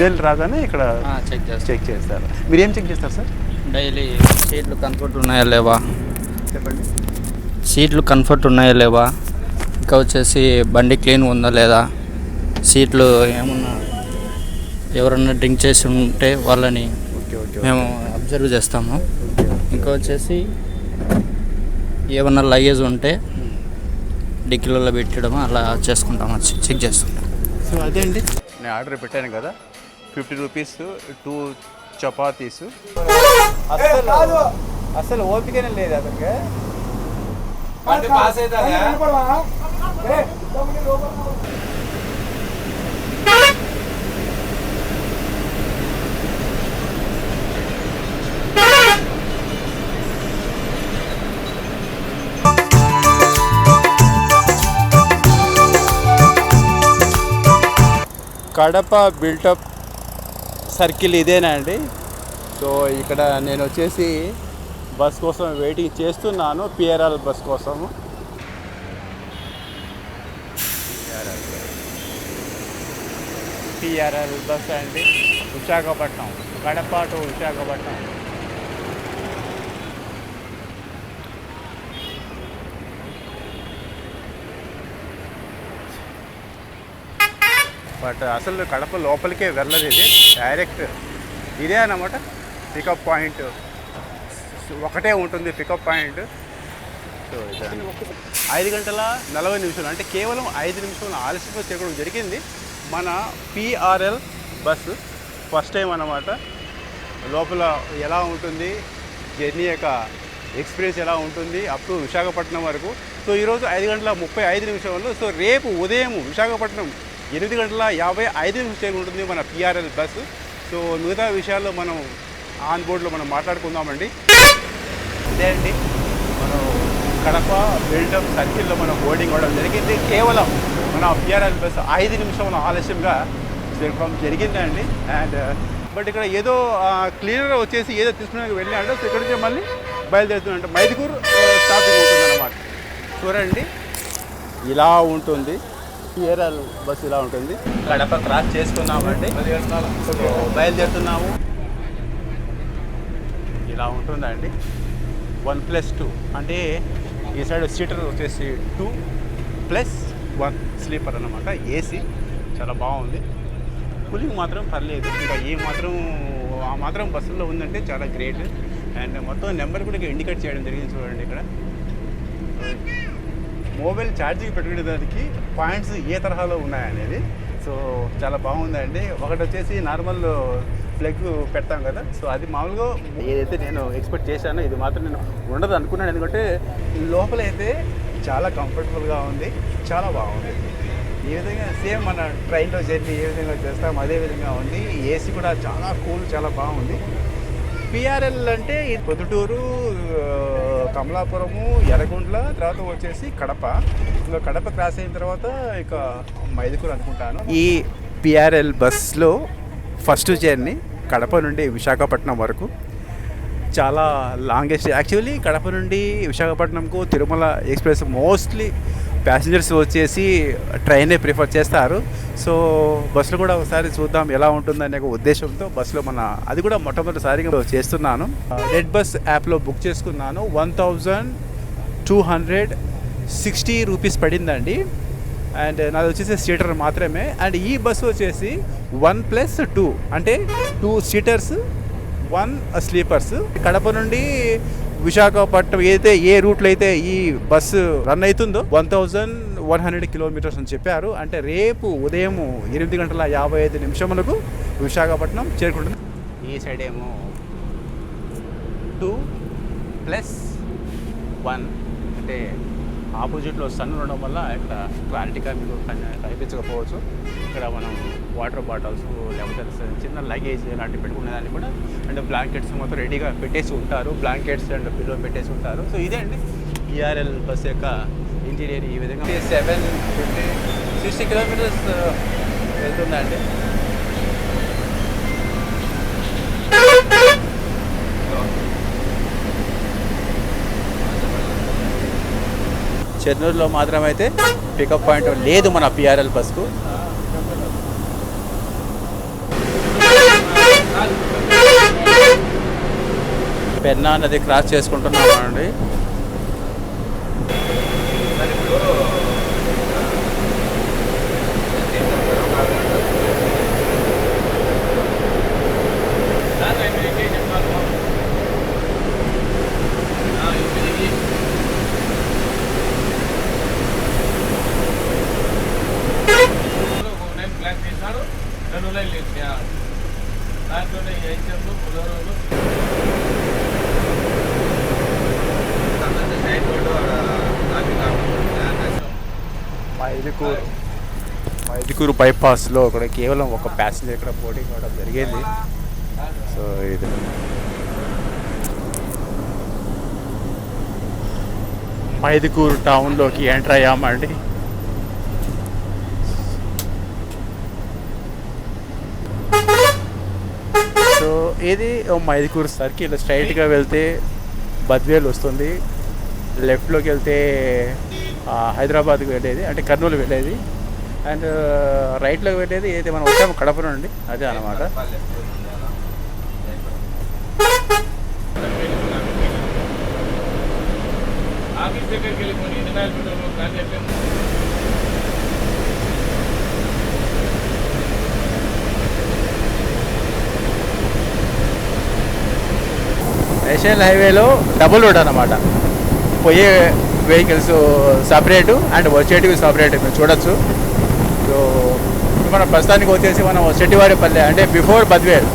Bell రాగానే ఇక్కడ check చేస్తారు. మీరు ఏం చెక్ చేస్తారు సార్? డైలీ సీట్లు కంఫర్ట్ ఉన్నాయా లేవా, చెప్పండి. సీట్లు కంఫర్ట్ ఉన్నాయా లేవా, ఇంకా వచ్చేసి బండి క్లీన్ ఉందా లేదా, సీట్లు ఏమన్నా ఎవరన్నా డ్రింక్ చేసి ఉంటే వాళ్ళని మేము అబ్జర్వ్ చేస్తాము. ఇంకా వచ్చేసి ఏమన్నా లగేజ్ ఉంటే డిక్కీలలో పెట్టడం అలా చేసుకుంటాము, చెక్ చేస్తుంటాం. సో అదే అండి, నేను ఆర్డర్ పెట్టాను కదా, 50 రూపీస్ 2 చపాతీస్. అసలు ఓపికనే లేదు అతనికి. కడప బిల్టప్ సర్కిల్ ఇదేనా అండి? సో ఇక్కడ నేను వచ్చేసి బస్ కోసం వెయిటింగ్ చేస్తున్నాను, పిఆర్ఎల్ బస్ కోసము. పిఆర్ఎల్ బస్ అండి, విశాఖపట్నం, కడప టు విశాఖపట్నం. బట్ అసలు కడప లోపలికే వెళ్ళదు, ఇది డైరెక్ట్ ఇదే అన్నమాట పికప్ పాయింట్. ఒకటే ఉంటుంది పికప్ పాయింట్. సో 5:40 అంటే కేవలం 5 నిమిషాలు ఆలస్యంగా చేరుకోవడం జరిగింది మన పిఆర్ఎల్ బస్సు. ఫస్ట్ టైం అన్నమాట. లోపల ఎలా ఉంటుంది, జర్నీ యొక్క ఎక్స్పీరియన్స్ ఎలా ఉంటుంది అప్ టు విశాఖపట్నం వరకు. సో ఈరోజు 5:35. సో రేపు ఉదయం విశాఖపట్నం 8:55 చేరుకుంటుంది మన పిఆర్ఎల్ బస్సు. సో మిగతా విషయాల్లో మనం ఆన్ బోర్డులో మనం మాట్లాడుకుందామండి. అదే అండి, మనం కడప బిల్డప్ సర్కిల్లో మనం బోర్డింగ్ అవ్వడం జరిగింది. కేవలం మన పిఆర్ఎల్ బస్సు 5 నిమిషాల ఆలస్యంగా చేరుకోవడం జరిగిందండి. అండ్ బట్ ఇక్కడ ఏదో క్లీనర్ వచ్చేసి ఏదో తీసుకునే వెళ్ళాడు. సో ఇక్కడ నుంచి మళ్ళీ బయలుదేరుతుందంటే మైదుకూరు స్టాపింగ్ ఉంటుందన్నమాట. చూడండి ఇలా ఉంటుంది పిఆర్ఎల్ బస్సు, ఇలా ఉంటుంది. కడప క్రాస్ చేసుకున్నామండి, బయలుదేరుతున్నాము. ఇలా ఉంటుందండి. 1+2 అంటే ఈ సైడ్ సీటర్ వచ్చేసి 2+1 స్లీపర్ అన్నమాట. ఏసీ చాలా బాగుంది. కూలింగ్ మాత్రం పర్లేదు. ఇంకా ఆ మాత్రం బస్సుల్లో ఉందంటే చాలా గ్రేట్. అండ్ మొత్తం నెంబర్ కూడా ఇండికేట్ చేయడం జరిగింది. చూడండి ఇక్కడ మొబైల్ ఛార్జింగ్ పెట్టుకునేదానికి పాయింట్స్ ఏ తరహాలో ఉన్నాయనేది. సో చాలా బాగుందండి. ఒకటి వచ్చేసి నార్మల్ ప్లగ్ పెడతాం కదా, సో అది మామూలుగా ఏదైతే నేను ఎక్స్పెక్ట్ చేశానో ఇది మాత్రం నేను ఉండదు అనుకున్నాను. ఎందుకంటే లోపలైతే చాలా కంఫర్టబుల్గా ఉంది, చాలా బాగుంది. ఈ విధంగా సేమ్ మన ట్రైన్లో జర్నీ ఏ విధంగా చేస్తాం అదే విధంగా ఉంది. ఏసీ కూడా చాలా కూల్, చాలా బాగుంది. పిఆర్ఎల్ అంటే పొద్దుటూరు, కమలాపురము, ఎర్రగుండ్ల, తర్వాత వచ్చేసి కడప. ఇంకా కడప క్రాస్ అయిన తర్వాత ఇక మైదుకూరు అనుకుంటాను. ఈ పిఆర్ఎల్ బస్లో ఫస్ట్ జర్నీ కడప నుండి విశాఖపట్నం వరకు చాలా లాంగెస్ట్. యాక్చువల్లీ కడప నుండి విశాఖపట్నంకు తిరుమల ఎక్స్ప్రెస్ మోస్ట్లీ ప్యాసింజర్స్ వచ్చేసి ట్రైనే ప్రిఫర్ చేస్తారు. సో బస్సులో కూడా ఒకసారి చూద్దాం ఎలా ఉంటుందనే ఒక ఉద్దేశంతో బస్సులో అది కూడా మొట్టమొదటిసారిగా చేస్తున్నాను. రెడ్ బస్ యాప్లో బుక్ చేసుకున్నాను. 1260 రూపీస్ పడిందండి. అండ్ నాది వచ్చేసి సీటర్ మాత్రమే. అండ్ ఈ బస్సు వచ్చేసి 1+2 అంటే 2 సీటర్స్ 1 స్లీపర్స్. కడప నుండి విశాఖపట్నం ఏ రూట్లో అయితే ఈ బస్సు రన్ అవుతుందో 1100 కిలోమీటర్స్ అని చెప్పారు. అంటే రేపు ఉదయం 8:55 విశాఖపట్నం చేరుకుంటుంది. ఈ సైడ్ ఏమో 2+1 అంటే ఆపోజిట్లో సన్ ఉండడం వల్ల ఇక్కడ క్లారిటీగా మీకు కనిపించకపోవచ్చు. ఇక్కడ మనం వాటర్ బాటిల్స్ లేకపోతే చిన్న లగేజ్ ఇలాంటివి పెట్టుకునేదాన్ని కూడా అండ్ బ్లాంకెట్స్ మొత్తం రెడీగా పెట్టేసి ఉంటారు. బ్లాంకెట్స్ అండ్ పిల్లో పెట్టేసి ఉంటారు. సో ఇదే అండి ఈఆర్ఎల్ బస్ యొక్క ఇంటీరియర్. ఈ విధంగా 750-60 కిలోమీటర్స్ వెళ్తుందండి. చెన్నూరులో మాత్రమైతే పికప్ పాయింట్ లేదు మన పిఆర్ఎల్ బస్కు. పెన్నా నది క్రాస్ చేసుకుంటున్నాము అండి. మైదుకూరు బైపాస్లో ఇక్కడ కేవలం ఒక ప్యాసింజర్ ఇక్కడ బోర్డింగ్ అవ్వడం జరిగింది. సో ఇది మైదుకూరు టౌన్లోకి ఎంటర్ అయ్యామండి. సో ఇది మైదుకూరు సర్కిల్. స్ట్రైట్గా వెళ్తే బద్వేల్ వస్తుంది, లెఫ్ట్లోకి వెళ్తే హైదరాబాద్కి వెళ్ళేది అంటే కర్నూలు వెళ్ళేది, అండ్ రైట్లోకి వెళ్ళేది ఏదైతే మనం వచ్చాము కడప నుండి అదే అన్నమాట. నేషనల్ హైవేలో డబుల్ రోడ్ అన్నమాట. పోయే వెహికల్స్ సపరేటు అండ్ వచ్చేటివి సపరేట్ మీరు చూడొచ్చు. సో మన ప్రస్తుతానికి వచ్చేసి మనం శెట్టివారిపల్లె అంటే బిఫోర్ బద్వేల్.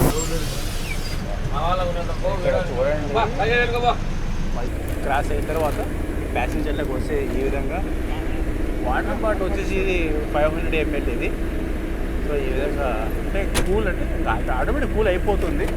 క్రాస్ అయిన తర్వాత ప్యాసింజర్లకు వస్తే ఈ విధంగా వాటర్ బాటిల్ వచ్చేసి ఇది 500 ml ఇది. సో ఈ విధంగా అంటే కూల్ అంటే ఆటోమేటిక్ కూల్ అయిపోతుంది.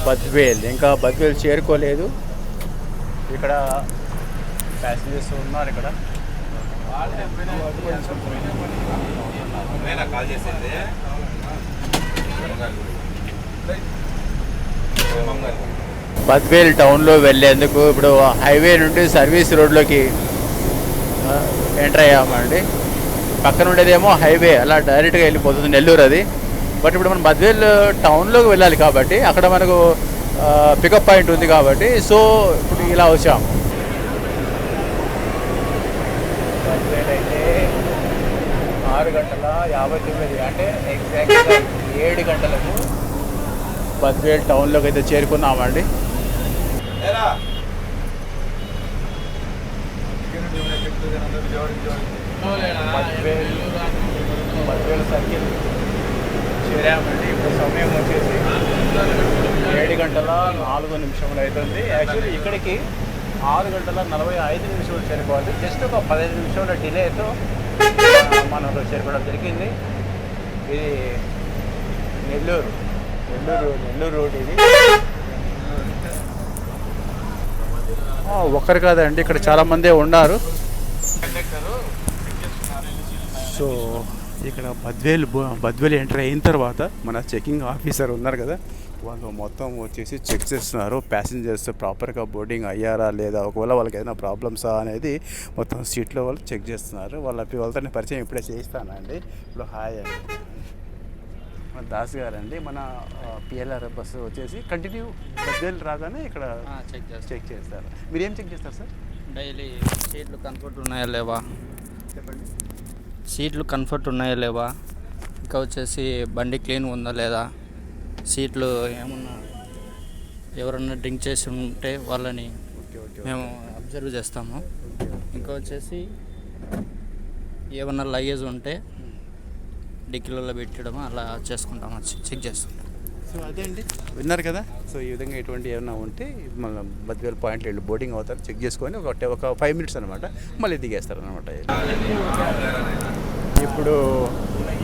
బద్వేల్ ఇంకా బద్వేల్ చేరుకోలేదు. ఇక్కడ ప్యాసింజర్స్ ఉన్నారు. ఇక్కడ బద్వేల్ టౌన్లో వెళ్ళేందుకు ఇప్పుడు హైవే నుండి సర్వీస్ రోడ్లోకి ఎంటర్ అయ్యామండి. పక్కన ఉండేదేమో హైవే అలా డైరెక్ట్గా వెళ్ళిపోతుంది నెల్లూరు అది. బట్ ఇప్పుడు మనం బద్వేల్ టౌన్లోకి వెళ్ళాలి కాబట్టి అక్కడ మనకు పికప్ పాయింట్ ఉంది కాబట్టి సో ఇప్పుడు ఇలా వచ్చాము. బద్వేల్ అయితే 6:59 అంటే ఎగ్జాక్ట్గా 7 గంటలకు బద్వేల్ టౌన్లోకి అయితే చేరుకున్నామండి. బద్వేల్ సర్కిల్ చేరామండి. ఇప్పుడు సమయం వచ్చేసి 7:04 అవుతుంది. యాక్చువల్లీ ఇక్కడికి 6:45 చేరుకోవాలి. జస్ట్ ఒక 15 నిమిషాల డిలేతో మనం చేరుకోవడం జరిగింది. ఇది నెల్లూరు రోడ్ ఇది. ఒక్కరు కాదండి, ఇక్కడ చాలామందే ఉన్నారు. సో ఇక్కడ బద్వేల్ ఎంటర్ అయిన తర్వాత మన చెకింగ్ ఆఫీసర్ ఉన్నారు కదా, వాళ్ళు మొత్తం వచ్చేసి చెక్ చేస్తున్నారు ప్యాసింజర్స్ ప్రాపర్గా బోర్డింగ్ అయ్యారా లేదా, ఒకవేళ వాళ్ళకి ఏదైనా ప్రాబ్లమ్సా అనేది మొత్తం సీట్లో వాళ్ళు చెక్ చేస్తున్నారు. వాళ్ళతో పరిచయం ఇప్పుడే చేయిస్తానండి. ఇప్పుడు హాయ్ అండి, మన దాస్ గారు అండి. మన పిఎల్ఆర్ బస్సు వచ్చేసి కంటిన్యూ బద్వేల్ రాగానే ఇక్కడ చెక్ చేస్తారు. మీరు ఏం చెక్ చేస్తారు సార్? డైలీ సీట్లు కంఫర్ట్ ఉన్నాయా లేవా, చెప్పండి. సీట్లు కంఫర్ట్ ఉన్నాయా లేవా, ఇంకా వచ్చేసి బండి క్లీన్ ఉందా లేదా, సీట్లు ఏమన్నా ఎవరన్నా డ్రింక్ చేసి ఉంటే వాళ్ళని మేము అబ్జర్వ్ చేస్తాము. ఇంకా వచ్చేసి ఏమన్నా లగేజ్ ఉంటే డిక్కీలలో పెట్టడం అలా చేసుకుంటాము, చెక్ చేస్తుంటాం. సో అదే అండి, విన్నారు కదా. సో ఈ విధంగా ఎటువంటి ఏమైనా ఉంటే మన బద్వేల్ పాయింట్లు వెళ్ళి బోటింగ్ అవుతారు, చెక్ చేసుకొని ఒక 5 minutes అనమాట, మళ్ళీ దిగేస్తారు అనమాట. ఇప్పుడు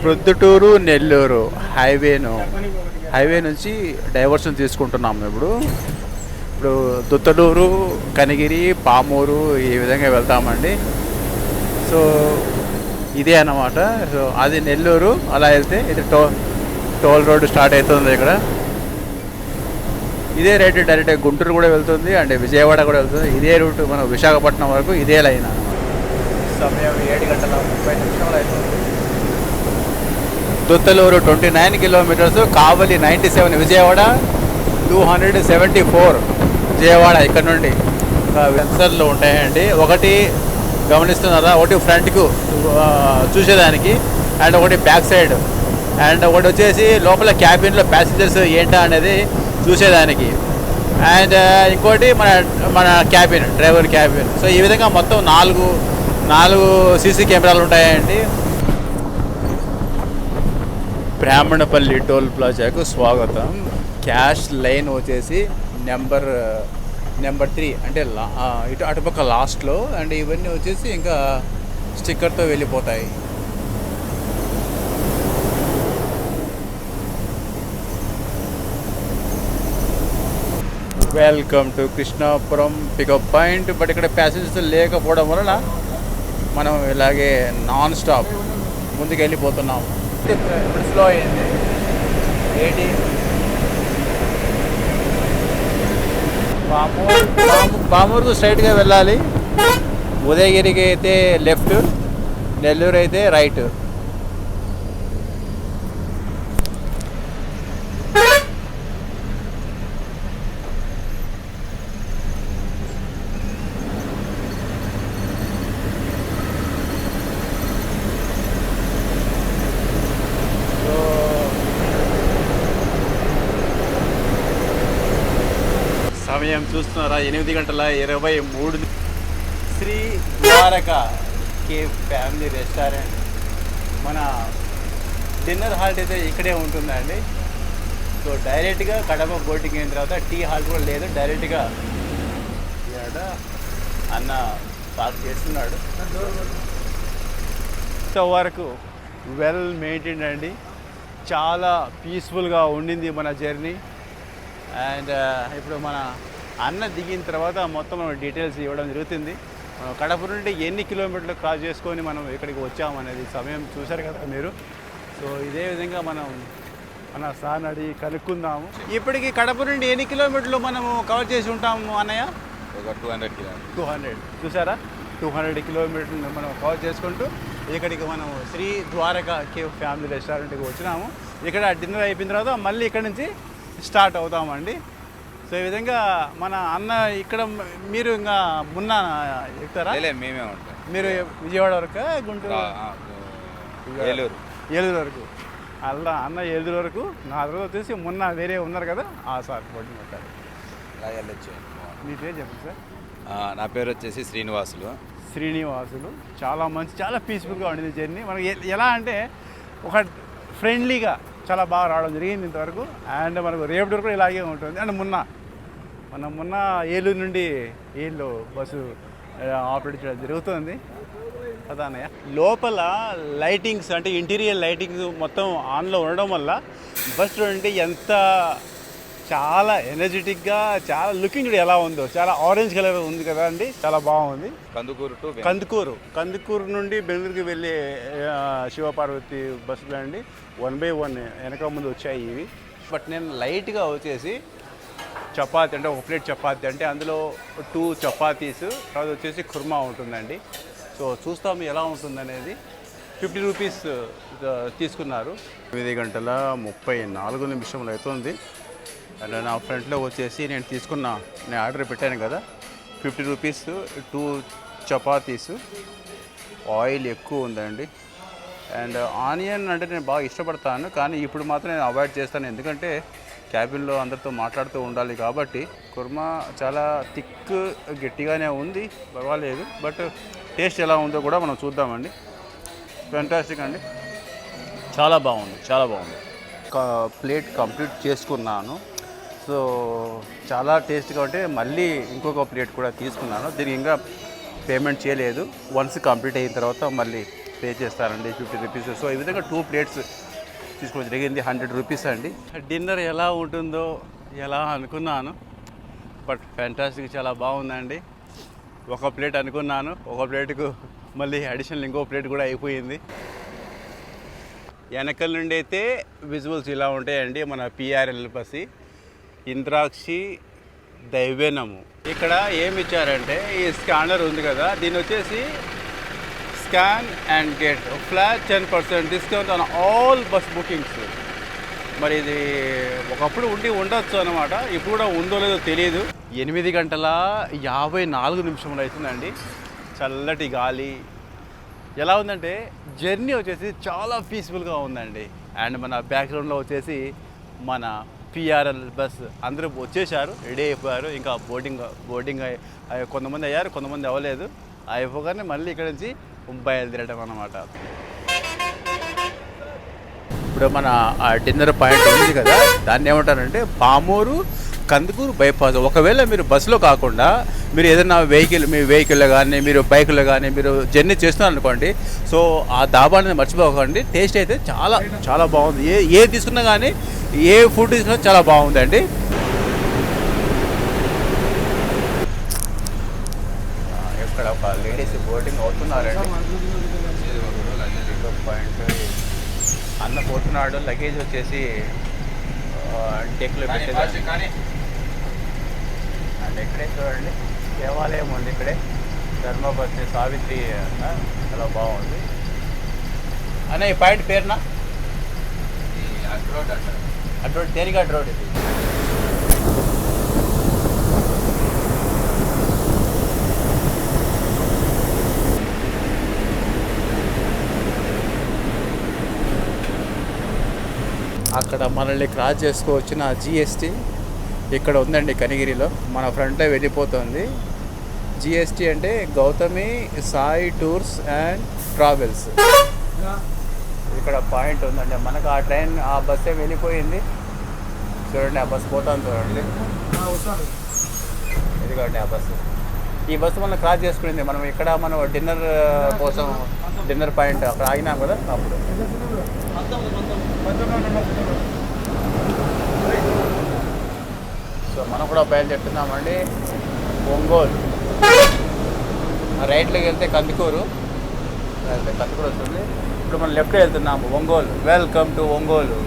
ప్రొద్దుటూరు నెల్లూరు హైవే నుంచి డైవర్షన్ తీసుకుంటున్నాము. ఇప్పుడు దుత్తలూరు, కనిగిరి, పామూరు ఈ విధంగా వెళ్తామండి. సో ఇదే అన్నమాట. సో అది నెల్లూరు, అలా వెళ్తే ఇది టోల్ రోడ్ స్టార్ట్ అవుతుంది ఇక్కడ. ఇదే రైట్ డైరెక్ట్ గుంటూరు కూడా వెళ్తుంది అండ్ విజయవాడ కూడా వెళ్తుంది. ఇదే రూట్ మనం విశాఖపట్నం వరకు ఇదే లైన్ అన్నమాట. సమయం 7:30 అవుతుంది. దుత్తలూరు 29 kilometers, కావలి 97, విజయవాడ 274. విజయవాడ ఇక్కడ నుండి సెన్సర్లు ఉంటాయండి. ఒకటి గమనిస్తున్నారా, ఒకటి ఫ్రంట్కు చూసేదానికి అండ్ ఒకటి బ్యాక్ సైడ్ అండ్ ఒకటి వచ్చేసి లోపల క్యాబిన్లో ప్యాసింజర్స్ ఏంటా అనేది చూసేదానికి అండ్ ఇంకోటి మన క్యాబిన్, డ్రైవర్ క్యాబిన్. సో ఈ విధంగా మొత్తం నాలుగు సీసీ కెమెరాలు ఉంటాయండి. బ్రాహ్మణపల్లి టోల్ ప్లాజాకు స్వాగతం. క్యాష్ లైన్ వచ్చేసి నెంబర్ 3 అంటే ఇటు అటుపక్క లాస్ట్లో అండ్ ఇవన్నీ వచ్చేసి ఇంకా స్టిక్కర్తో వెళ్ళిపోతాయి. Welcome to Krishnapuram pickup point. But ఇక్కడ ప్యాసింజర్స్ లేకపోవడం వలన మనం ఇలాగే నాన్ స్టాప్ ముందుకు వెళ్ళిపోతున్నాం. ఇప్పుడు స్లో అయింది. పామూరుకు స్ట్రైట్గా వెళ్ళాలి. ఉదయగిరికి అయితే లెఫ్ట్, నెల్లూరు అయితే రైట్. సమయం చూస్తున్నారా, 8:23. Sri Dwaraka cafe family restaurant. మన డిన్నర్ హాల్ట్ అయితే ఇక్కడే ఉంటుందండి. సో డైరెక్ట్గా కడప బోటింగ్ అయిన తర్వాత టీ హాల్ట్ కూడా లేదు, డైరెక్ట్గా ఇక్కడ అన్న పార్క్ చేస్తున్నాడు. వరకు వెల్ మెయింటైన్డ్ అండి, చాలా పీస్ఫుల్గా ఉండింది మన జర్నీ. అండ్ ఇప్పుడు మన అన్న దిగిన తర్వాత మొత్తం మనం డీటెయిల్స్ ఇవ్వడం జరుగుతుంది. కడప నుండి ఎన్ని కిలోమీటర్లు క్రాస్ చేసుకొని మనం ఇక్కడికి వచ్చామనేది సమయం చూశారు కదా మీరు. సో ఇదే విధంగా మనం మన సార్ని అడిగి కనుక్కుందాము. ఇప్పటికి కడప నుండి ఎన్ని కిలోమీటర్లు మనము కవర్ చేసి ఉంటాము అన్నయ్య? ఒక 200 చూసారా, 200 కిలోమీటర్లు మనం కవర్ చేసుకుంటూ ఇక్కడికి మనం శ్రీ ద్వారక కేఫ్ ఫ్యామిలీ రెస్టారెంట్కి వచ్చినాము. ఇక్కడ డిన్నర్ అయిపోయిన తర్వాత మళ్ళీ ఇక్కడ నుంచి స్టార్ట్ అవుతామండి. సో ఈ విధంగా మన అన్న ఇక్కడ మీరు ఇంకా మున్నా ఎక్కుతారా? మేమే ఉంటాం. మీరు విజయవాడ వరకు, గుంటూరు, ఏలూరు వరకు. అలా అన్న ఏలూరు వరకు, నా తర్వాత వచ్చేసి మొన్న వేరే ఉన్నారు కదా ఆ సార్ పోటీ పెట్టారు. మీ పేరు చెప్పండి సార్. నా పేరు వచ్చేసి శ్రీనివాసులు. చాలా మంచి, చాలా పీస్ఫుల్గా ఉండింది జర్నీ. మనకి ఎలా అంటే ఒక ఫ్రెండ్లీగా చాలా బాగా రావడం జరిగింది ఇంతవరకు. అండ్ మనకు రేపటి వరకు కూడా ఇలాగే ఉంటుంది. అండ్ మొన్న ఏలూరు నుండి బస్సు ఆపరేట్ చేయడం జరుగుతుంది కదా అన్నయ్య. లోపల లైటింగ్స్ అంటే ఇంటీరియర్ లైటింగ్స్ మొత్తం ఆన్లో ఉండడం వల్ల బస్ చూడండి ఎంత చాలా ఎనర్జెటిక్గా, చాలా లుకింగ్ కూడా ఎలా ఉందో, చాలా ఆరెంజ్ కలర్ ఉంది కదా అండి, చాలా బాగుంది. కందుకూరు నుండి బెంగళూరుకి వెళ్ళే శివపార్వతి బస్సులు అండి 1/1 వెనక ముందు వచ్చాయి ఇవి. బట్ నేను లైట్గా వచ్చేసి చపాతీ అంటే ఒక ప్లేట్ చపాతీ అంటే అందులో 2 చపాతీస్, తర్వాత వచ్చేసి కుర్మా ఉంటుందండి. సో చూస్తాము ఎలా ఉంటుందనేది. 50 రూపీస్ తీసుకున్నారు. 9:34 అవుతుంది. అండ్ నా ఫ్రంట్లో వచ్చేసి నేను ఆర్డర్ పెట్టాను కదా, 50 రూపీస్ 2 చపాతీస్. ఆయిల్ ఎక్కువ ఉందండి. అండ్ ఆనియన్ అంటే నేను బాగా ఇష్టపడతాను, కానీ ఇప్పుడు మాత్రం నేను అవాయిడ్ చేస్తాను, ఎందుకంటే క్యాబిన్లో అందరితో మాట్లాడుతూ ఉండాలి కాబట్టి. కుర్మా చాలా థిక్ గట్టిగానే ఉంది, పర్వాలేదు. బట్ టేస్ట్ ఎలా ఉందో కూడా మనం చూద్దామండి. ఫ్యాంటాస్టిక్ అండి, చాలా బాగుంది. ప్లేట్ కంప్లీట్ చేసుకున్నాను. సో చాలా టేస్ట్గా ఉంటే మళ్ళీ ఇంకొక ప్లేట్ కూడా తీసుకున్నాను. దీనికి ఇంకా పేమెంట్ చేయలేదు. వన్స్ కంప్లీట్ అయిన తర్వాత మళ్ళీ పే చేస్తానండి 50 రూపీస్. సో ఈ విధంగా 2 ప్లేట్స్ తీసుకోవడం జరిగింది. 100 రూపీస్ అండి. డిన్నర్ ఎలా ఉంటుందో ఎలా అనుకున్నాను, బట్ ఫ్యాంటాస్టిక్, చాలా బాగుందండి. ఒక ప్లేట్ అనుకున్నాను, ఒక ప్లేట్కు మళ్ళీ అడిషనల్ ఇంకో ప్లేట్ కూడా అయిపోయింది. వెనకల నుండి అయితే విజువల్స్ ఇలా ఉంటాయండి. మన పిఆర్ఎల్ బస్సి ఇంద్రాక్షి దైవేనము. ఇక్కడ ఏమి ఇచ్చారంటే ఈ స్కానర్ ఉంది కదా, దీన్ని వచ్చేసి scan and get flat 10% discount on all bus bookings. మరి ఇది ఒకప్పుడు ఉండొచ్చు అనమాట, ఇప్పుడు కూడా ఉందో లేదో తెలియదు. 8:54 అవుతుందండి. చల్లటి గాలి. ఎలా ఉందంటే జర్నీ వచ్చేసి చాలా పీస్ఫుల్గా ఉందండి. అండ్ మన బ్యాక్గ్రౌండ్లో వచ్చేసి మన పిఆర్ఎల్ బస్ అందరూ వచ్చేసారు, రెడీ అయిపోయారు. ఇంకా బోర్డింగ్ కొంతమంది అయ్యారు, కొంతమంది అవ్వలేదు. అయిపోగానే మళ్ళీ ఇక్కడ నుంచి బయలుదేరడం అన్నమాట. ఇప్పుడు మన డిన్నర్ పాయింట్ ఉంది కదా, దాన్ని ఏమంటారంటే పామూరు కందుకూరు బైపాస్. ఒకవేళ మీరు బస్సులో కాకుండా మీరు ఏదైనా మీ వెహికల్లో కానీ మీరు బైకుల్లో కానీ మీరు జర్నీ చేస్తున్నారు అనుకోండి, సో ఆ ధాబా అనేది మర్చిపోకండి. టేస్ట్ అయితే చాలా చాలా బాగుంది. ఏ తీసుకున్నా కానీ, ఏ ఫుడ్ తీసుకున్నా చాలా బాగుందండి. ఇక్కడ ఒక లేడీస్ బోటింగ్ అవుతున్నారండి. పాయింట్ అన్న పోతున్నాడు. లగేజ్ వచ్చేసి డెక్లో పెట్టేది. అండ్ ఇక్కడే చూడండి దేవాలయం ఉంది. ఇక్కడే ధర్మపత్ని సావిత్రి చాలా బాగుంది. అన్న ఈ పాయింట్ పేరునా అడ్రోడ్ దేనికి అడ్రోడ్ ఇది? అక్కడ మనల్ని క్రాస్ చేసుకోవచ్చిన జిఎస్టీ ఇక్కడ ఉందండి కనిగిరిలో. మన ఫ్రంట్లో వెళ్ళిపోతుంది. జిఎస్టీ అంటే Gautami Sai tours and travels. ఇక్కడ పాయింట్ ఉందండి. మనకు ఆ ట్రైన్ ఆ బస్సే వెళ్ళిపోయింది. చూడండి ఆ బస్సు పోతాను చూడండి. ఇదిగోండి ఆ బస్సు. ఈ బస్సు మనం క్రాస్ చేసుకునింది. మనం ఇక్కడ మనం డిన్నర్ కోసం డిన్నర్ పాయింట్ అక్కడ ఆగినాం కదా అప్పుడు. సో మనం కూడా బయలుదేరుతున్నామండి ఒంగోలు. రైట్లోకి వెళ్తే కందుకూరు వస్తుంది. ఇప్పుడు మనం లెఫ్ట్కి వెళ్తున్నాము ఒంగోలు. Welcome to Ongole.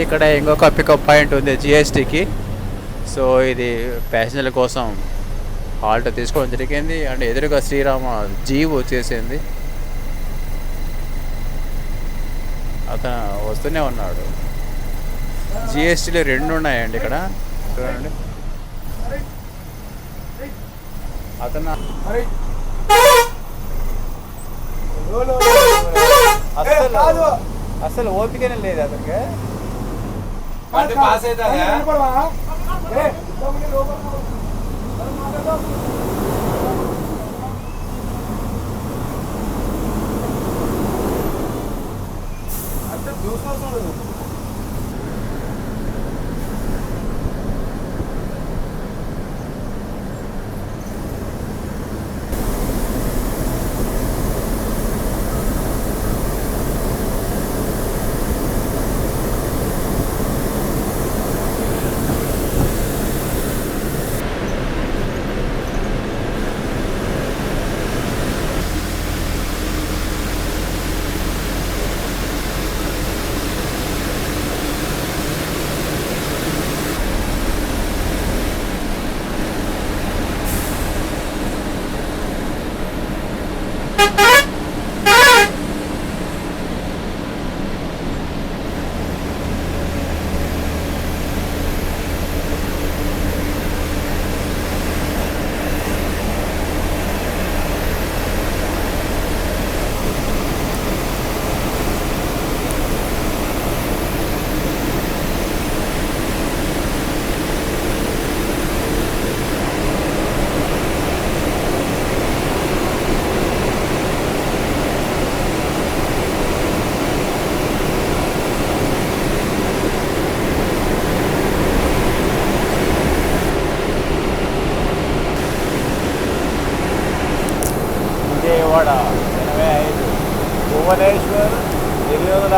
ఇక్కడ ఇంకొక పికప్ పాయింట్ ఉంది జిఎస్టీకి. సో ఇది ప్యాసింజర్ల కోసం హాల్ట్ తీసుకోవడం జరిగింది. అండ్ ఎదురుగా శ్రీరామ జీవ్ వచ్చేసింది. అతను వస్తూనే ఉన్నాడు. జిఎస్టీలో 2 ఉన్నాయండి ఇక్కడ చూడండి. అతను అసలు ఓపికనే లేదు అతనికి. పాస్ అవుతా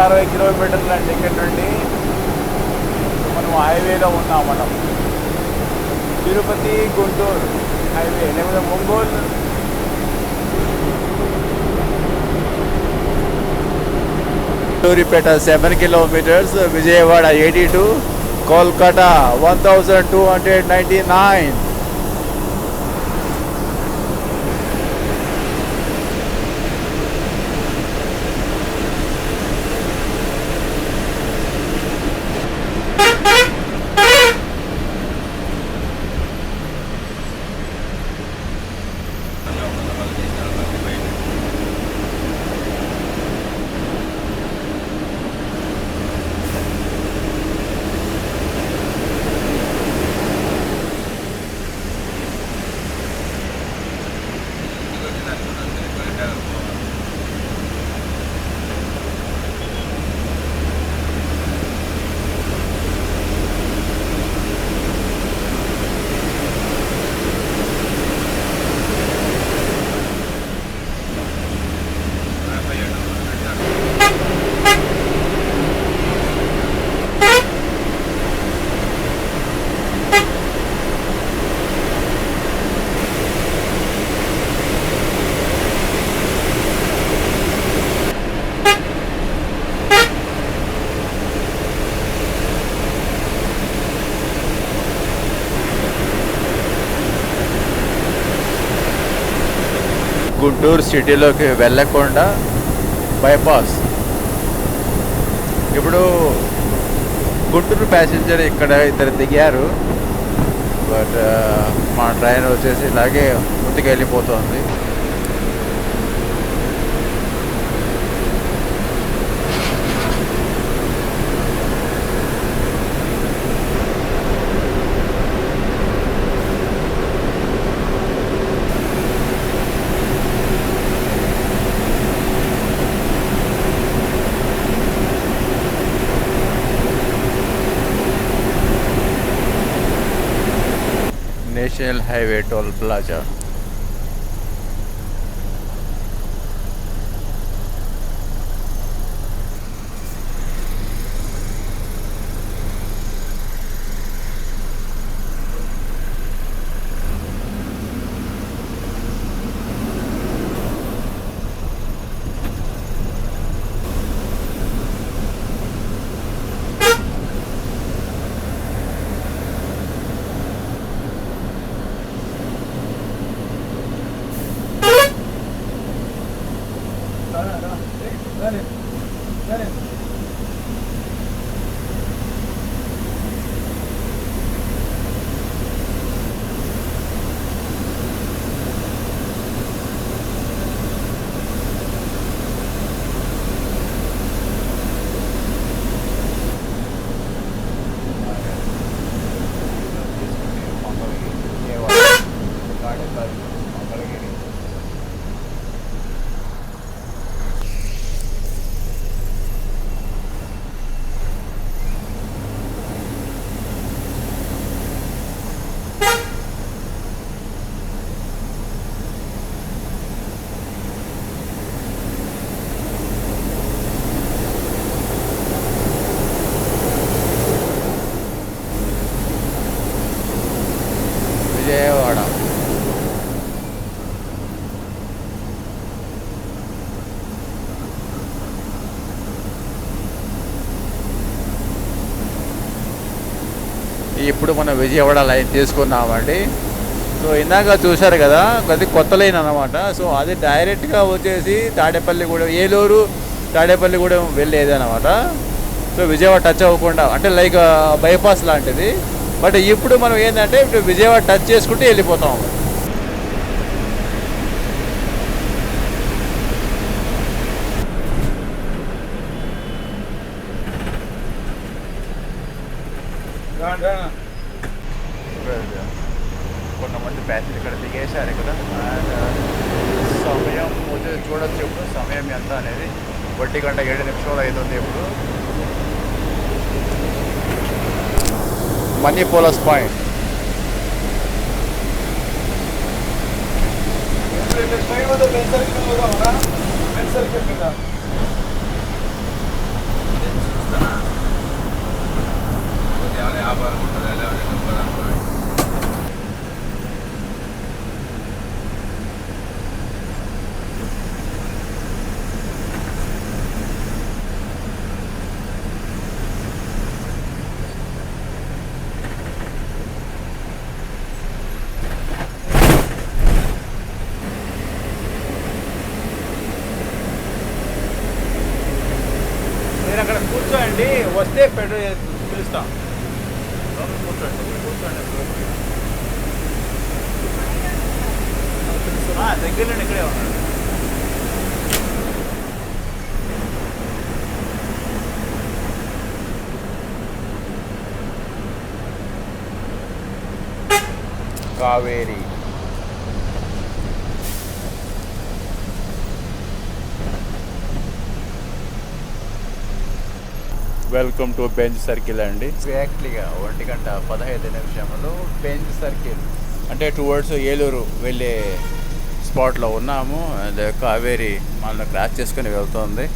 160 కిలోమీటర్ల టికెట్ నుండి మనం హైవేలో ఉన్నాం. మనం తిరుపతి గుంటూరు హైవే లేకపోతే ఒంగోలు సూరిపేట 7 కిలోమీటర్స్, విజయవాడ 82, కోల్కతా 1299. గుంటూరు సిటీలోకి వెళ్ళకుండా బైపాస్. ఇప్పుడు గుంటూరు ప్యాసింజర్ ఇక్కడ ఇద్దరు దిగారు, బట్ మా ట్రైన్ వచ్చేసి ఇలాగే ముందుకు వెళ్ళిపోతుంది. National highway toll plaza. Vijayawada. ఇప్పుడు మనం విజయవాడ లైన్ తీసుకున్నామండి. సో ఇందాక చూశారు కదా, అది కొత్త లైన్ అన్నమాట. సో అది డైరెక్ట్గా వచ్చేసి తాడేపల్లిగూడెం, ఏలూరు తాడేపల్లిగూడెం వెళ్ళేదన్నమాట. సో విజయవాడ టచ్ అవ్వకుండా, అంటే లైక్ బైపాస్ లాంటిది. బట్ ఇప్పుడు మనం ఏంటంటే ఇప్పుడు విజయవాడ టచ్ చేసుకుంటే వెళ్ళిపోతాం. కొంతమంది ప్యాసింజర్ ఇక్కడ దిగేశారు ఇక్కడ. అండ్ సమయం వచ్చేసి చూడొచ్చు ఇప్పుడు సమయం ఎంత అనేది. 1:07 అవుతుంది ఇప్పుడు. మనీ పోలస్ పాయింట్. వ్యాపారం ఉంటుంది నేను అక్కడ కూర్చోండి, వస్తే పెట్రోల్ పిలుస్తాం. దగ్గరలో ఇక్కడే ఉన్నాడు. Kaveri welcome to bench circle అండి. ఎగ్జాక్ట్లీగా 1:15 బెంచ్ సర్కిల్ అంటే టువర్డ్స్ ఏలూరు వెళ్ళే స్పాట్లో ఉన్నాము. అండ్ కావేరి మనల్ని క్రాస్ చేసుకుని వెళ్తుంది.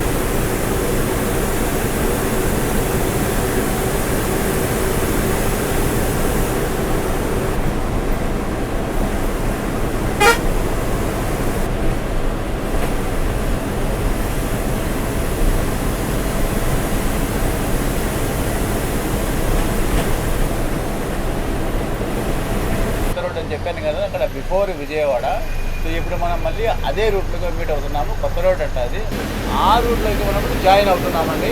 అని చెప్పాను కదా, అక్కడ బిఫోర్ విజయవాడ. సో ఇప్పుడు మనం మళ్ళీ అదే రూట్లోకి మీట్ అవుతున్నాము. కొత్త రోడ్ అంటే అది, ఆ రూట్లోకి మనం జాయిన్ అవుతున్నామండి.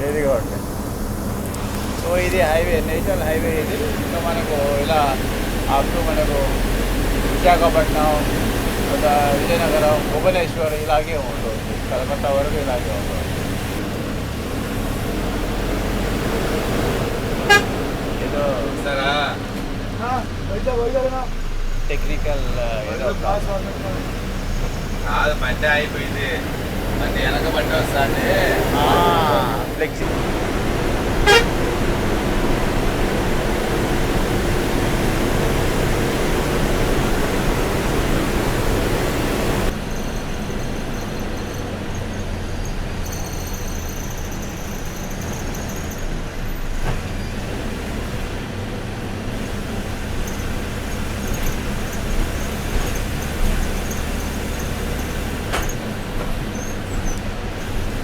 Very good. సో ఇది హైవే, నేషనల్ హైవే ఇది. సో మనకు ఇలా అప్పుడు మనకు విశాఖపట్నం, విజయనగరం, భువనేశ్వర్ ఇలాగే ఉంటుంది. కలకత్తా వరకు ఇలాగే ఉంటుంది. టెక్నికల్ కాదు, బండి అయిపోయింది. బండి వెనక బండి వస్తాండి. ఫ్లెక్సీ.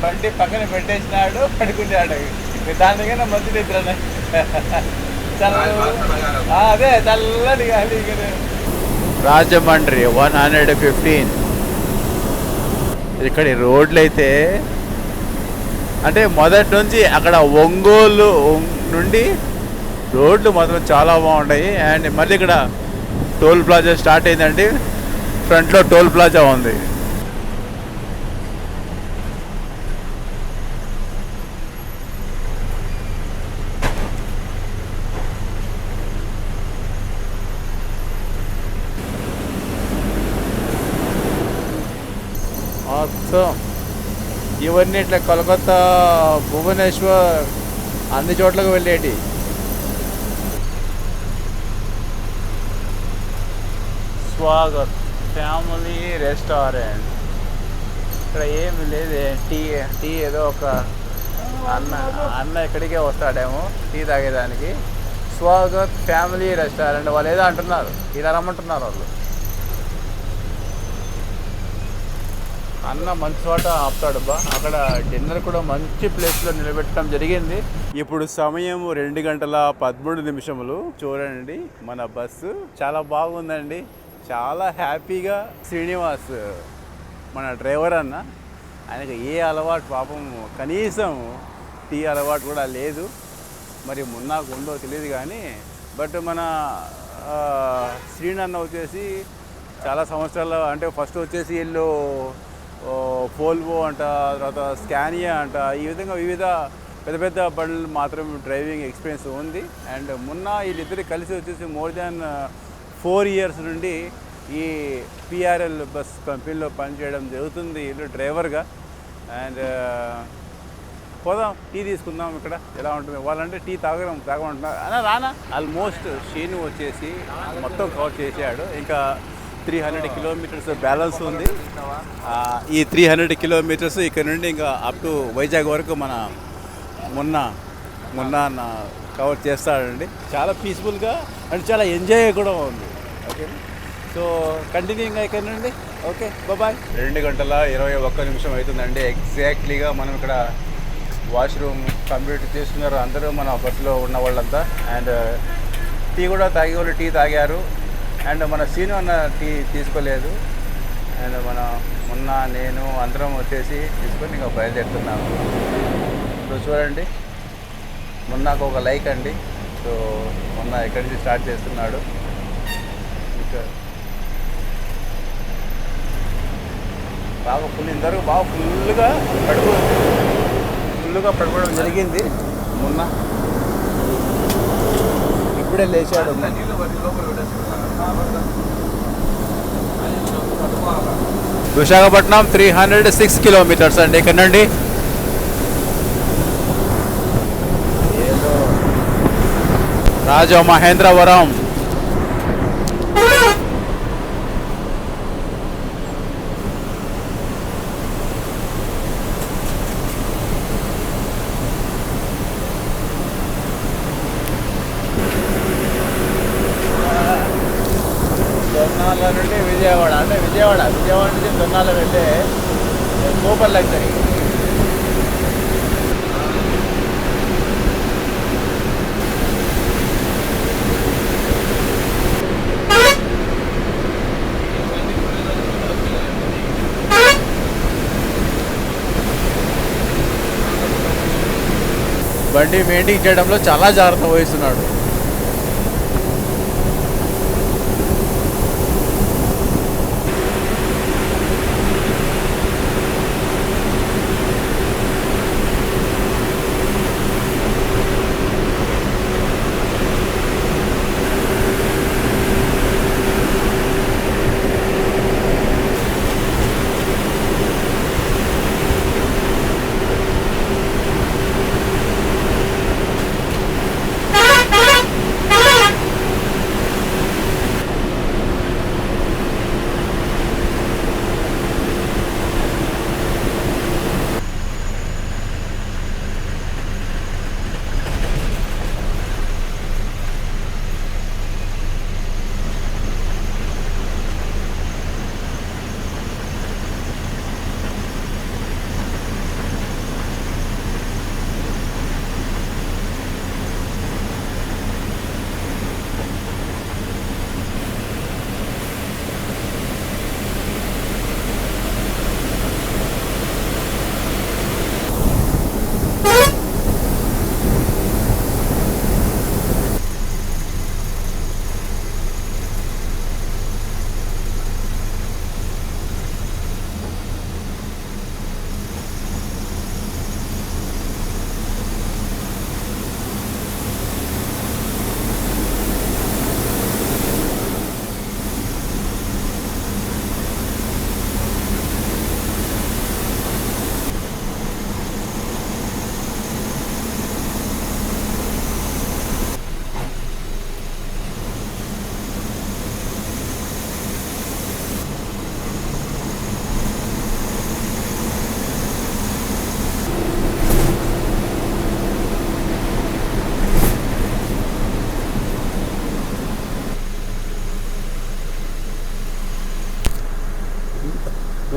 బండి పక్కన పెట్టేసినాడు, పడుకున్నాడు. దాని దగ్గర మంచి నిద్ర. అదే చల్లటి గాలి. రాజమండ్రి 115. ఇక్కడి రోడ్లు అయితే అంటే మొదటి నుంచి అక్కడ ఒంగోలు నుండి రోడ్లు మాత్రం చాలా బాగుంటాయి. అండ్ మళ్ళీ ఇక్కడ టోల్ ప్లాజా స్టార్ట్ అయిందండి. ఫ్రంట్లో టోల్ ప్లాజా ఉంది. మొత్తం ఇవన్నీ ఇట్లా కలకత్తా, భువనేశ్వర్ అన్ని చోట్లకు వెళ్ళేటి. Swagat family restaurant. ఇక్కడ ఏమి లేదు. టీ ఏదో ఒక అన్న ఇక్కడికే వస్తాడేమో టీ తాగేదానికి. స్వాగత్ ఫ్యామిలీ రెస్టారెంట్ వాళ్ళు ఏదో అంటున్నారు, ఇలా రమ్మంటున్నారు వాళ్ళు. అన్న మంచి చోట ఆపుతాడు బా. అక్కడ డిన్నర్ కూడా మంచి ప్లేస్లో నిలబెట్టడం జరిగింది. ఇప్పుడు సమయం 2:13. చూడండి మన బస్సు చాలా బాగుందండి. చాలా హ్యాపీగా. శ్రీనివాస్ మన డ్రైవర్ అన్న, ఆయనకు ఏ అలవాటు పాపం కనీసం టీ అలవాటు కూడా లేదు. మరి మున్నాకు ఉందో తెలియదు కానీ, బట్ మన శ్రీనన్న వచ్చేసి చాలా సంవత్సరాలు, అంటే ఫస్ట్ వచ్చేసి వీళ్ళు ఫోల్వో అంట, తర్వాత స్కానియా అంట, ఈ విధంగా వివిధ పెద్ద పెద్ద బండ్లు మాత్రం డ్రైవింగ్ ఎక్స్పీరియన్స్ ఉంది. అండ్ మొన్న వీళ్ళిద్దరు కలిసి వచ్చేసి మోర్ దాన్ 4 years నుండి ఈ పిఆర్ఎల్ బస్ కంపెనీలో పనిచేయడం జరుగుతుంది వీళ్ళు డ్రైవర్గా. అండ్ పోదాం టీ తీసుకుందాం. ఇక్కడ ఎలా ఉంటుంది వాళ్ళంటే టీ తాగమంటున్నారు అన్న. రానా ఆల్మోస్ట్ షీను వచ్చేసి మొత్తం కవర్ చేసాడు. ఇంకా 300 కిలోమీటర్స్ బ్యాలెన్స్ ఉంది. ఈ 300 కిలోమీటర్స్ ఇక్కడ నుండి ఇంకా అప్ టు వైజాగ్ వరకు మొన్న కవర్ చేస్తాడండి. చాలా పీస్ఫుల్గా అండ్ చాలా ఎంజాయ్ కూడా ఉంది. ఓకే, సో కంటిన్యూగా ఇక్కడ నుండి. Okay, bye. 2 గంటల 21 నిమిషం అవుతుందండి ఎగ్జాక్ట్లీగా. మనం ఇక్కడ వాష్రూమ్ కంప్లీట్ చేస్తున్నారు అందరూ మన బస్సులో ఉన్న వాళ్ళంతా. అండ్ టీ కూడా తాగే వాళ్ళు టీ తాగారు. అండ్ మన సీను అన్న టీ తీసుకోలేదు. అండ్ మొన్న నేను అందరం వచ్చేసి తీసుకొని ఇంకా బయలుదేరుతున్నాము. సో చూడండి, మొన్నకు ఒక లైక్ అండి. సో మొన్న ఎక్కడి నుంచి స్టార్ట్ చేస్తున్నాడు. ఇంకా బాగా ఇందరూ బాగా ఫుల్గా పడుకోవడం జరిగింది. మొన్న ఇప్పుడే లేచాడు. విశాఖపట్నం 306 కిలోమీటర్స్ అండి ఇక్కడ నుండి. రాజమహేంద్రవరం. దొన్నాల నుండి విజయవాడ, అంటే విజయవాడ నుంచి దొన్నాల వెళ్ళే సూపర్ లగ్జరీ. బండి మెయింటైన్ చేయడంలో చాలా జాగ్రత్త వహిస్తున్నాడు.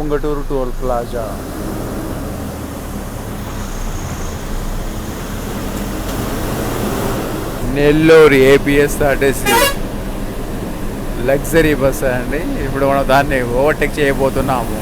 Ungaturu toll plaza. Nellore APSRTC luxury bus అండి. ఇప్పుడు మనం దాన్ని ఓవర్టేక్ చేయబోతున్నాము.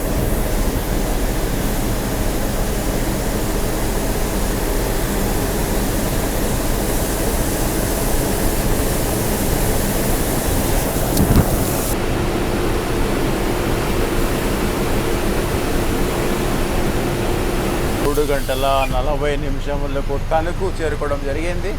గంటల 40 నిమిషములకు తణుకు చేరుకోవడం జరిగింది.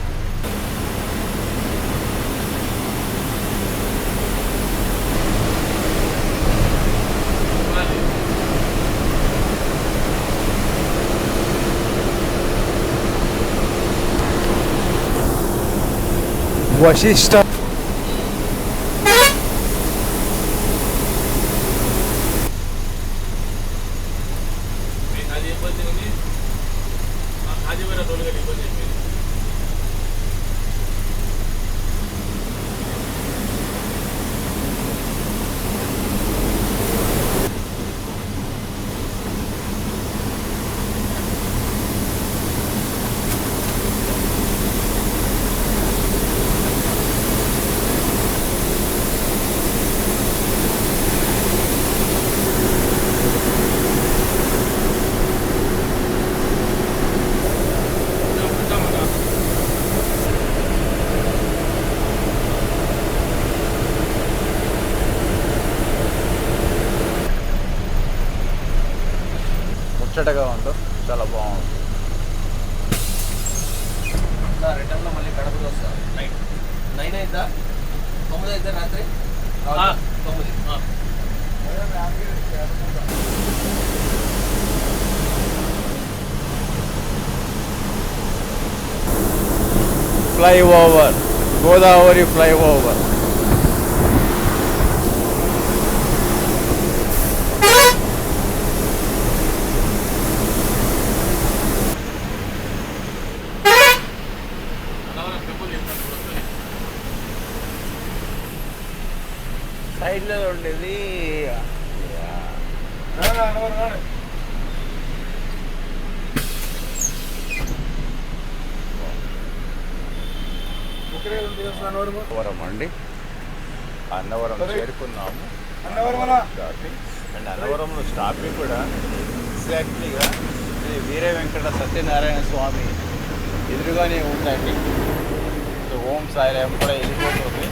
వశిష్ట ముచ్చటగా ఉందో చాలా బాగుంది. రిటర్న్లో మళ్ళీ కడపకి వస్తారు. నైట్ 9 అయిద్దా 9 అయిద్దా రాత్రి 9. Flyover, Godavari flyover. సైడ్లో ఉండేది అన్నవరం అండి. అన్నవరం చేరుకున్నాము. అండ్ అన్నవరంలో స్టాపింగ్ కూడా ఎగ్జాక్ట్లీగా శ్రీ వీర వెంకట సత్యనారాయణ స్వామి ఎదురుగానే ఉందండి. సో ఓం సాయిరామ్ కూడా వెళ్ళిపోతుంది.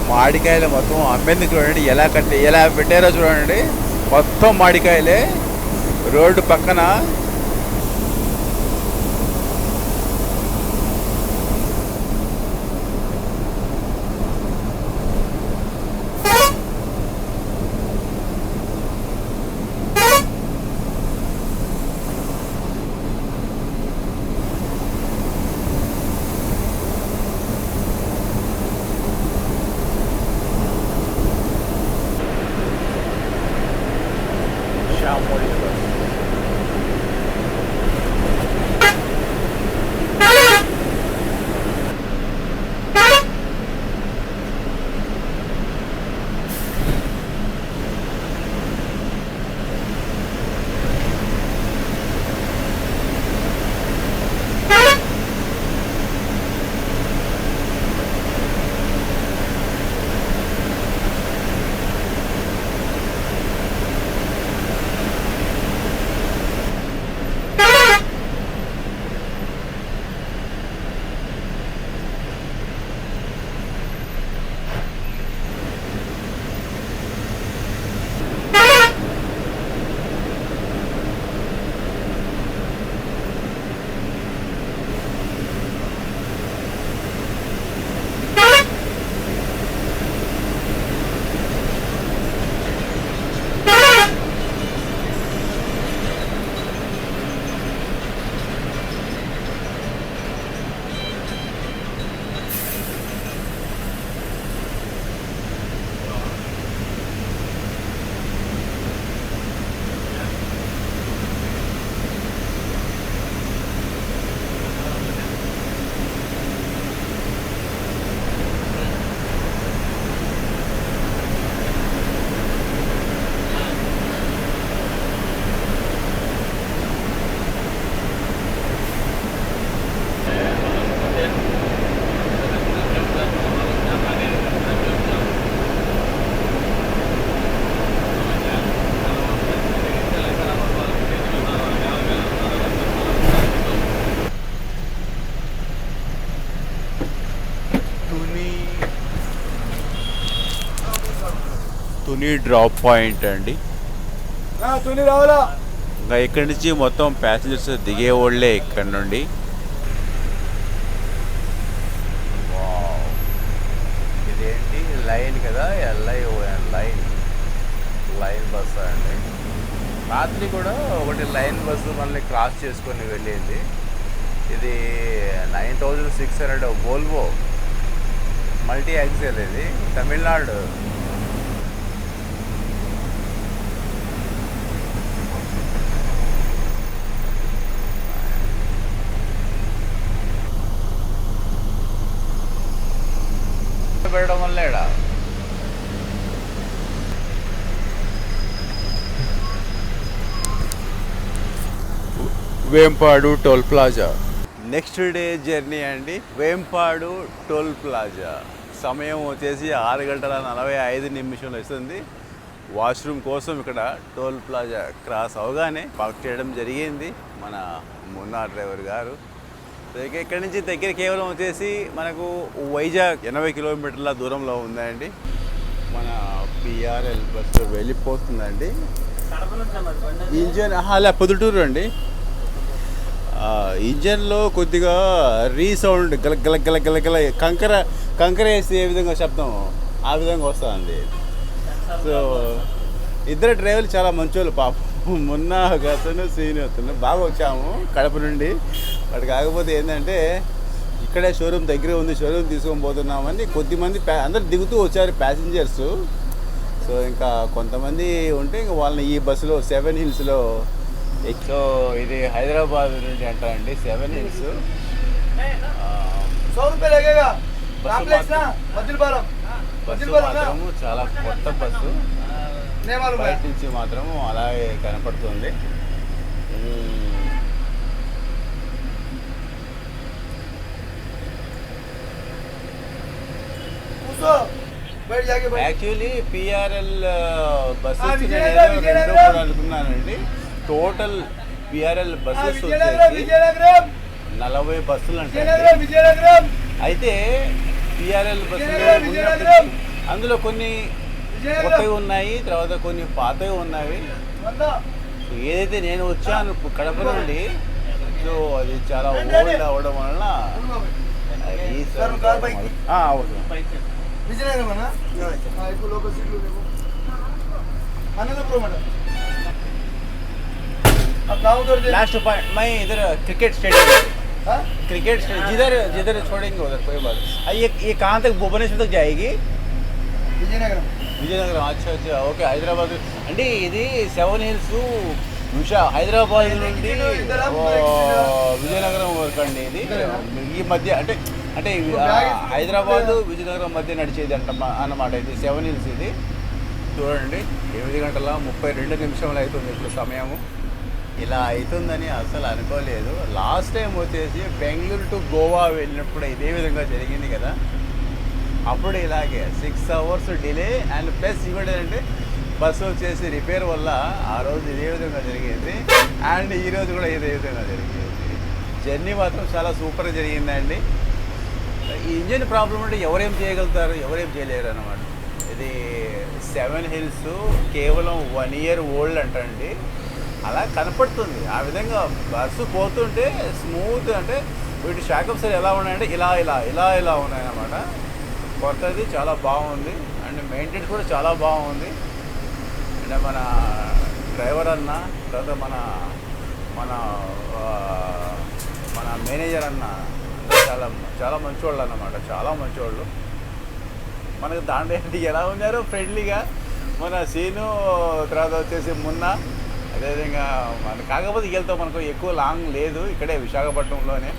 మామిడికాయలు మొత్తం అమ్మేందుకు చూడండి, ఎలా పెట్టారో చూడండి. మొత్తం మామిడికాయలే రోడ్డు పక్కన. తుని డ్రాప్ పాయింట్ అండి. ఇంకా ఇక్కడి నుంచి మొత్తం ప్యాసింజర్స్ దిగే వాళ్ళే ఇక్కడ నుండి. ఇదేంటి లైన్ కదా, లైన్ బస్సు అండి. రాత్రి కూడా ఒకటి లైన్ బస్సు మనల్ని క్రాస్ చేసుకొని వెళ్ళింది. ఇది 9600 వోల్వో మల్టీ యాక్సిల్, ఇది తమిళనాడు. పెట్టడం వల్ల ఇక్కడ Vempadu toll plaza. Next day journey అండి, వేంపాడు టోల్ ప్లాజా. సమయం వచ్చేసి 6:45 వస్తుంది. వాష్రూమ్ కోసం ఇక్కడ టోల్ ప్లాజా క్రాస్ అవగానే పార్క్ చేయడం జరిగింది మన మున్నా డ్రైవర్ గారు. ఇక్కడి నుంచి దగ్గర కేవలం వచ్చేసి మనకు వైజాగ్ 80 కిలోమీటర్ల దూరంలో ఉందండి. మన పిఆర్ఎల్ బస్సు వెళ్ళిపోతుందండి. ఇంజన్ అలా పొద్దుటూరు అండి. ఇంజన్లో కొద్దిగా రీసౌండ్ గల కంకర వేసి ఏ విధంగా శబ్దం ఆ విధంగా వస్తుంది. సో ఇద్దరు డ్రైవర్లు చాలా మంచోళ్ళు పాపం. మొన్న అతను సీని అతను బాగా వచ్చాము కడప నుండి. బట్ కాకపోతే ఏంటంటే ఇక్కడే షోరూమ్ దగ్గరే ఉంది, షోరూమ్ తీసుకొని పోతున్నామని కొద్దిమంది అందరు దిగుతూ వచ్చారు ప్యాసింజర్స్. సో ఇంకా కొంతమంది ఉంటే ఇంకా వాళ్ళని ఈ బస్సులో 7 హిల్స్లో. సో ఇది హైదరాబాద్ నుండి అంటారండి 7 హిల్స్. బస్సు మాత్రము చాలా కొత్త బస్సు, బయట నుంచి మాత్రము అలాగే కనపడుతుంది. యాక్చువల్లీ పిఆర్ఎల్ బస్సెస్ నేను 2 కూడా అనుకున్నానండి. టోటల్ పిఆర్ఎల్ బస్సెస్ వచ్చేసి 40 బస్సులు అంటే. అయితే పిఆర్ఎల్ బస్సులు ఉన్నప్పటికీ అందులో కొన్ని కొత్తవి ఉన్నాయి, తర్వాత కొన్ని పాతవి ఉన్నాయి. ఏదైతే నేను వచ్చాను కడప నుండి, సో అది చాలా ఓల్డ్ అవ్వడం వలన लास्ट पॉइंट मैं इधर क्रिकेट स्टेडियम जिधर छोड़ेंगे उधर कोई बात. ये कहाँ तक भुवनेश्वर तक जाएगी? విజయనగరం. అచ్చా అచ్చా ఓకే. హైదరాబాద్ అంటే ఇది 7 హిల్స్ హైదరాబాద్ నుండి విజయనగరం వరకు అండి. ఇది ఈ మధ్య అంటే అంటే హైదరాబాద్ విజయనగరం మధ్య నడిచేది అన్నమాట. ఇది 7 హిల్స్. ఇది చూడండి 7:32 అవుతుంది ఇప్పుడు సమయము. ఇలా అవుతుందని అసలు అనుకోలేదు. లాస్ట్ టైం వచ్చేసి బెంగళూరు టు గోవా వెళ్ళినప్పుడు ఇదే విధంగా జరిగింది కదా. అప్పుడు ఇలాగే 6 అవర్స్ డిలే అండ్ ప్లస్ ఇంకోటి ఏంటంటే బస్సు వచ్చేసి రిపేర్ వల్ల ఆ రోజు ఇదే విధంగా జరిగింది. అండ్ ఈరోజు కూడా ఇదే విధంగా జరిగింది. జర్నీ మాత్రం చాలా సూపర్గా జరిగిందండి. ఈ ఇంజిన్ ప్రాబ్లం అంటే ఎవరేం చేయగలుగుతారు, ఎవరేం చేయలేరు అన్నమాట. ఇది 7 హిల్స్ కేవలం 1 ఇయర్ ఓల్డ్ అంటండి. అలా కనపడుతుంది. ఆ విధంగా బస్సు పోతుంటే స్మూత్, అంటే వీటి షాకప్స్ ఎలా ఉన్నాయంటే ఇలా ఇలా ఇలా ఇలా ఉన్నాయన్నమాట. కొత్తది చాలా బాగుంది అండ్ మెయింటెనెన్స్ కూడా చాలా బాగుంది. అంటే మన డ్రైవర్ అన్న, తర్వాత మన మన మన మేనేజర్ అన్న చాలా చాలా మంచివాళ్ళు అన్నమాట. చాలా మంచివాళ్ళు. మనకు దాంట్లో ఎలా ఉన్నారు ఫ్రెండ్లీగా మన సీను, తర్వాత వచ్చేసి మున్న. అదేవిధంగా మన కాకపోతే వెళ్తాం, మనకు ఎక్కువ లాంగ్ లేదు, ఇక్కడే విశాఖపట్నంలోనే.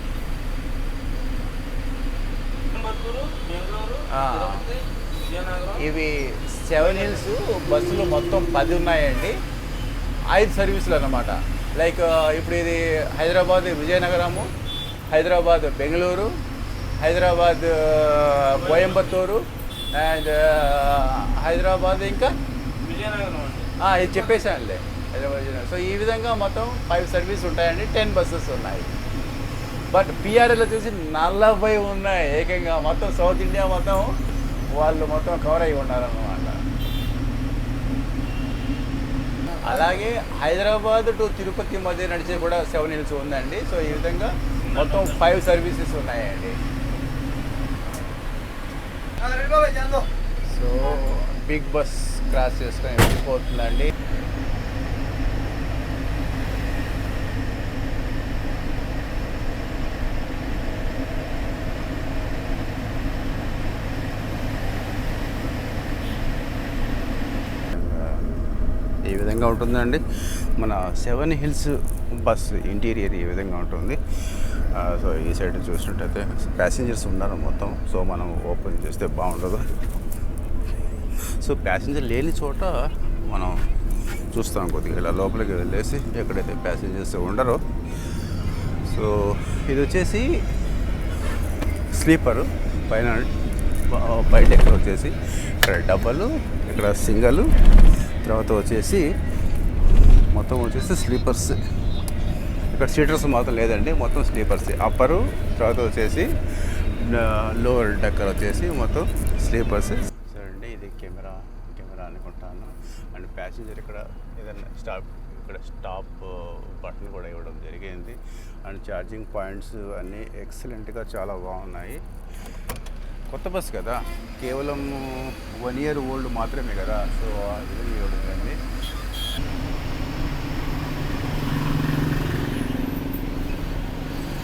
ఇవి 7 హిల్స్ బస్సులు మొత్తం 10 ఉన్నాయండి. 5 సర్వీసులు అన్నమాట. లైక్ ఇప్పుడు ఇది హైదరాబాద్ విజయనగరము, హైదరాబాద్ బెంగళూరు, హైదరాబాద్ కోయంబత్తూరు అండ్ హైదరాబాద్ ఇంకా విజయనగరం. ఇది చెప్పేసానులే, హైదరాబాద్ విజయనగరం. సో ఈ విధంగా మొత్తం 5 సర్వీస్ ఉంటాయండి. 10 బస్సెస్ ఉన్నాయి. బట్ పిఆర్ఎల్ వచ్చేసి 40 ఉన్నాయి ఏకంగా. మొత్తం సౌత్ ఇండియా మొత్తం వాళ్ళు మొత్తం కవర్ అయ్యి ఉన్నారన్నమాట. అలాగే హైదరాబాద్ టు తిరుపతి మధ్య నడిచే కూడా 7 Hills ఉందండి. సో ఈ విధంగా మొత్తం 5 సర్వీసెస్ ఉన్నాయండి. సో బిగ్ బస్ క్రాస్ చేసుకొని వెళ్ళిపోతుందండి. ఈ విధంగా ఉంటుందండి మన 7 Hills బస్ ఇంటీరియర్. ఈ విధంగా ఉంటుంది. సో ఈ సైడ్ చూసినట్టయితే ప్యాసింజర్స్ ఉన్నారు మొత్తం. సో మనం ఓపెన్ చేస్తే బాగుండదు. సో ప్యాసింజర్ లేని చోట మనం చూస్తాం కొద్దిగా ఇలా లోపలికి వెళ్ళేసి ఎక్కడైతే ప్యాసింజర్స్ ఉండరో. సో ఇది వచ్చేసి స్లీపరు. పైన బయట ఎక్కడ వచ్చేసి ఇక్కడ డబల్, ఇక్కడ సింగల్, తర్వాత వచ్చేసి మొత్తం వచ్చేసి స్లీపర్స్. ఇక్కడ సీటర్స్ మాత్రం లేదండి, మొత్తం స్లీపర్స్. అప్పరు, తర్వాత వచ్చేసి లోవర్ డక్కర్ వచ్చేసి మొత్తం స్లీపర్స్. సరే అండి, ఇది కెమెరా అనుకుంటాను. అండ్ ప్యాసింజర్ ఇక్కడ ఏదైనా ఇక్కడ స్టాప్ బటన్ కూడా ఇవ్వడం జరిగింది. అండ్ ఛార్జింగ్ పాయింట్స్ అన్నీ ఎక్సలెంట్గా చాలా బాగున్నాయి. కొత్త బస్ కదా, కేవలం 1 year ఓల్డ్ మాత్రమే కదా. సో ఇది ఇవ్వడం జరిగింది.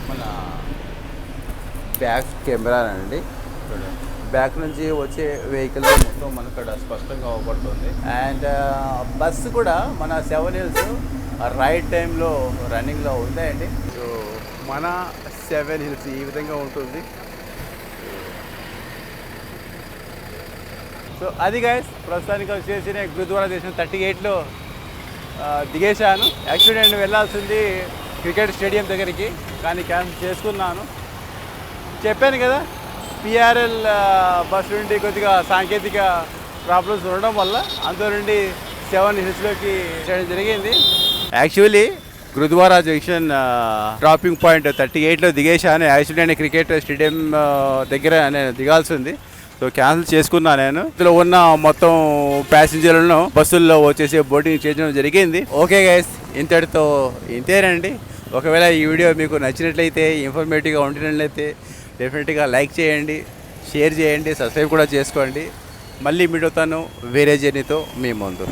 మన బ్యాక్ కెమెరా అండి, బ్యాక్ నుంచి వచ్చే వెహికల్ మొత్తం మనకు ఇక్కడ స్పష్టంగా అవపడుతుంది. అండ్ బస్సు కూడా మన 7 Hills రైట్ టైంలో రన్నింగ్లో ఉందండి. సో మన 7 Hills ఈ విధంగా ఉంటుంది. సో అది గైస్, ప్రస్తుతానికి వచ్చేసి నేను గురుద్వారా స్టేషన్ 38లో దిగేశాను. యాక్చువల్లీ నేను వెళ్ళాల్సింది క్రికెట్ స్టేడియం దగ్గరికి, కానీ క్యాన్సిల్ చేసుకున్నాను. చెప్పాను కదా, పిఆర్ఎల్ బస్ నుండి కొద్దిగా సాంకేతిక ప్రాబ్లమ్స్ ఉండడం వల్ల అంత నుండి 7 Hillsలోకి చేయడం జరిగింది. Actually Gurudwara junction dropping point 38లో దిగేశాను. యాక్చువల్లీ నేను క్రికెట్ స్టేడియం దగ్గర నేను దిగాల్సింది. సో క్యాన్సిల్ చేసుకున్నా నేను. ఇందులో ఉన్న మొత్తం ప్యాసింజర్లను బస్సుల్లో వచ్చేసి బోర్డింగ్ చేయడం జరిగింది. ఓకే గైస్, ఇంతేనండి. ఒకవేళ ఈ వీడియో మీకు నచ్చినట్లయితే, ఇన్ఫర్మేటివ్గా ఉండినట్లయితే డెఫినెట్గా లైక్ చేయండి, షేర్ చేయండి, సబ్స్క్రైబ్ కూడా చేసుకోండి. మళ్ళీ మీట్ అవుతాను వేరే జర్నీతో మీ ముందు.